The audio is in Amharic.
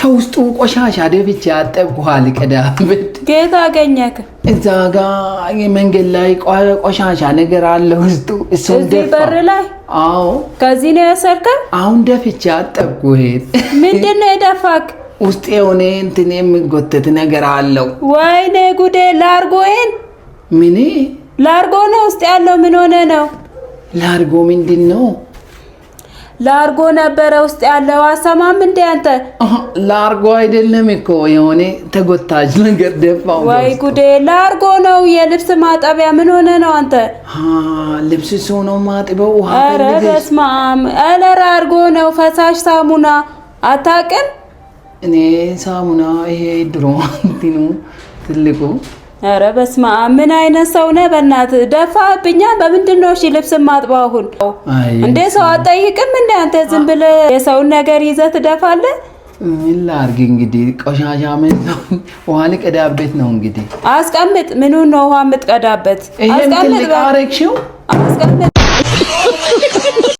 ከውስጡ ቆሻሻ ደፍቼ አጠብኩሃል ቀዳበት ጌታ አገኘክ እዛ ጋር የመንገድ ላይ ቆሻሻ ነገር አለ ውስጡ እሱን እዚህ በር ላይ አዎ ከዚህ ነው ያሰርከው አሁን ደፍቼ አጠብኩህ ምንድነው የደፋክ ውስጥ የሆነ እንትን የሚጎተት ነገር አለው ወይኔ ጉዴ ላርጎዬን ምን ላርጎ ነው ውስጥ ያለው ምን ሆነ ነው ላርጎ ምንድነው ላርጎ ነበር ውስጥ ያለው አሰማም እንደ አንተ ላርጎ አይደለም እኮ የሆነ ተጎታጅ ነገር ደፋው ወይ ጉዴ ላርጎ ነው የልብስ ማጠቢያ ምን ሆነ ነው አንተ ልብስ ሆኖ ማጥበው ውሃ ኧረ በስመ አብ ኧረ ላርጎ ነው ፈሳሽ ሳሙና አታውቅም እኔ ሳሙና ይሄ ድሮ እንትኑ ትልቁ ኧረ በስመ አብ ምን አይነት ሰው ነህ በእናትህ ደፋብኛ በምንድነው እሺ ልብስ ማጥባው አሁን እንዴ ሰው አጠይቅም እንዴ አንተ ዝም ብለህ የሰውን ነገር ይዘህ ትደፋለህ ምን ላድርግ እንግዲህ ቆሻሻ ምን ውሃ ልቀዳበት ነው እንግዲህ አስቀምጥ ምኑን ነው ውሃ የምትቀዳበት አስቀምጥ አረግሽው አስቀምጥ